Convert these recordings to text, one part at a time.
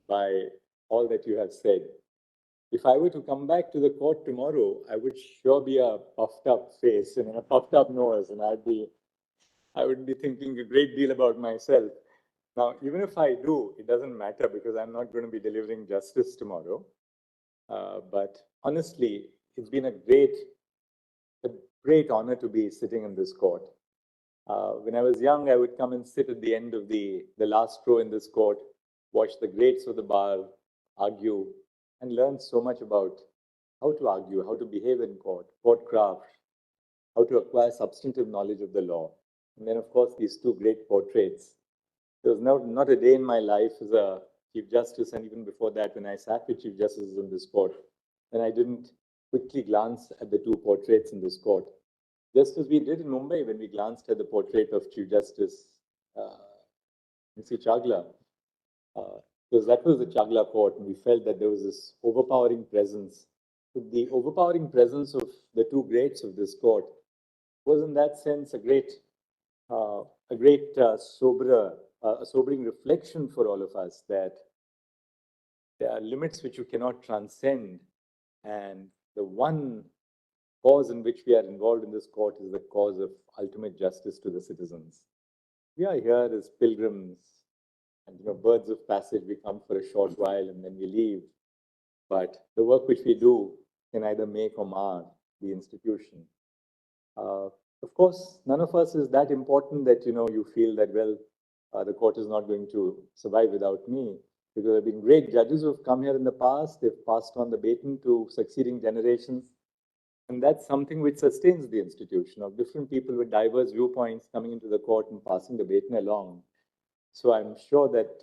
by all that you have said. If I were to come back to the court tomorrow, I would sure be a puffed up face and a puffed up nose, and I would be thinking a great deal about myself. Now, even if I do, it doesn't matter because I'm not going to be delivering justice tomorrow. But honestly, it's been a great honor to be sitting in this court. When I was young, I would come and sit at the end of the last row in this court, watch the greats of the bar argue, and learn so much about how to argue, how to behave in court, court craft, how to acquire substantive knowledge of the law. And then, of course, these two great portraits. There was not a day in my life as a Chief Justice, and even before that, when I sat with Chief Justices in this court, and I didn't quickly glance at the two portraits in this court. Just as we did in Mumbai when we glanced at the portrait of Chief Justice M.C. Chagla, because that was the Chagla court, and we felt that there was this overpowering presence. The overpowering presence of the two greats of this court was, in that sense, a sobering reflection for all of us that there are limits which you cannot transcend, and the one cause in which we are involved in this court is the cause of ultimate justice to the citizens. We are here as pilgrims and birds of passage. We come for a short while and then we leave. But the work which we do can either make or mar the institution. Of course, none of us is that important that you feel that, well, the court is not going to survive without me. Because there have been great judges who have come here in the past. They've passed on the baton to succeeding generations. And that's something which sustains the institution of different people with diverse viewpoints coming into the court and passing the baton along. So I'm sure that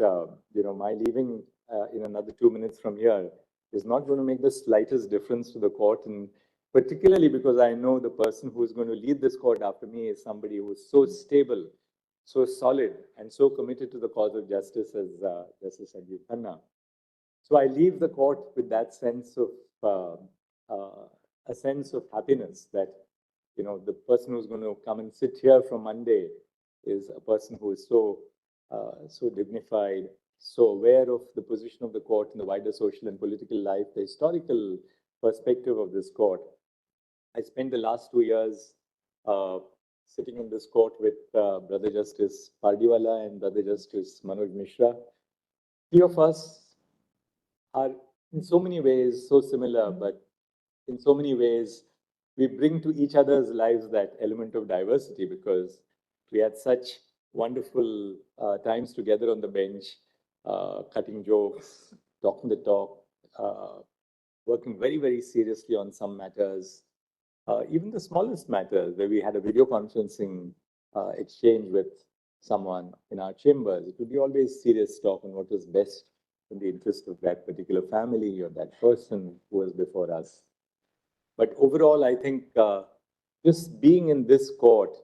my leaving in another 2 minutes from here is not going to make the slightest difference to the court, and particularly because I know the person who is going to lead this court after me is somebody who is so stable, so solid, and so committed to the cause of justice as Justice Sanjeev Khanna. So I leave the court with that sense of a sense of happiness that the person who's going to come and sit here from Monday is a person who is so dignified, so aware of the position of the court in the wider social and political life, the historical perspective of this court. I spent the last 2 years sitting in this court with Brother Justice Pardiwala and Brother Justice Manoj Mishra. Three of us are in so many ways so similar, but in so many ways we bring to each other's lives that element of diversity, because we had such wonderful times together on the bench, cutting jokes, talking the talk, working very, very seriously on some matters, even the smallest matters where we had a video conferencing exchange with someone in our chambers. It would be always serious talk on what was best in the interest of that particular family or that person who was before us. But overall, I think just being in this court,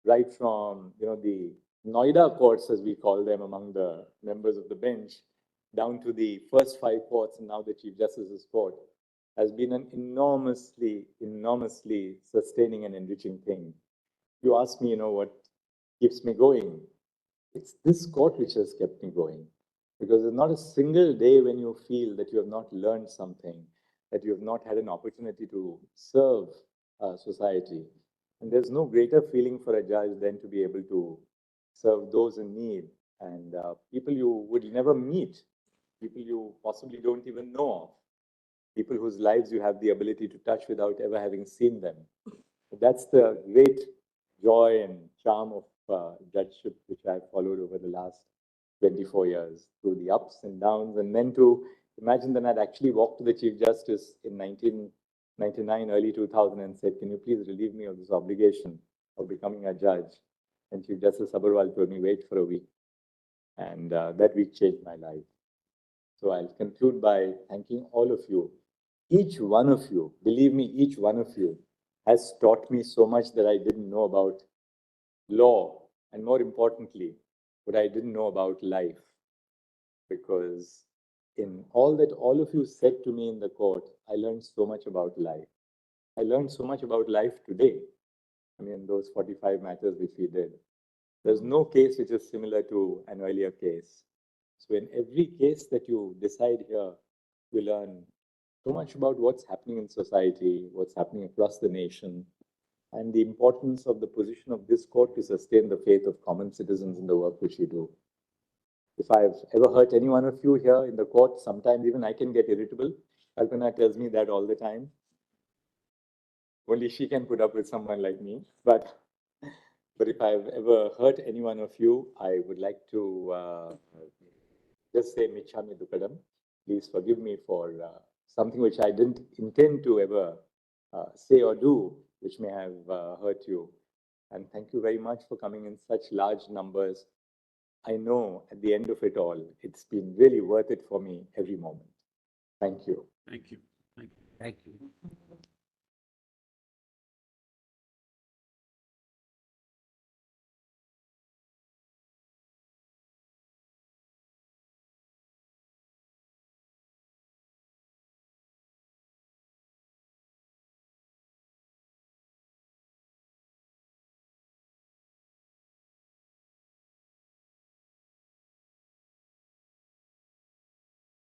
right from the Noida courts, as we call them among the members of the bench, down to the first 5 courts and now the Chief Justice's court, has been an enormously sustaining and enriching thing. You ask me, what keeps me going? It's this court which has kept me going. Because there's not a single day when you feel that you have not learned something, that you have not had an opportunity to serve society. And there's no greater feeling for a judge than to be able to serve those in need and people you would never meet, people you possibly don't even know of, people whose lives you have the ability to touch without ever having seen them. That's the great joy and charm of judgeship which I've followed over the last 24 years, through the ups and downs. And then to imagine that I'd actually walked to the Chief Justice in 1999, early 2000, and said, can you please relieve me of this obligation of becoming a judge? And Chief Justice Agarwal told me, wait for a week. And that week changed my life. So I'll conclude by thanking all of you. Each one of you, believe me, each one of you has taught me so much that I didn't know about law, and more importantly, what I didn't know about life. Because in all that all of you said to me in the court, I learned so much about life. I learned so much about life today. I mean, those 45 matters which we did. There's no case which is similar to an earlier case. So in every case that you decide here, you learn so much about what's happening in society, what's happening across the nation, and the importance of the position of this court to sustain the faith of common citizens in the work which we do. If I've ever hurt any one of you here in the court, sometimes even I can get irritable. Kalpana tells me that all the time. Only she can put up with someone like me. But if I've ever hurt any one of you, I would like to just say Michami Dukadam. Please forgive me for something which I didn't intend to ever say or do, which may have hurt you. And thank you very much for coming in such large numbers. I know at the end of it all, it's been really worth it for me every moment. Thank you. Thank you. Thank you. Thank you.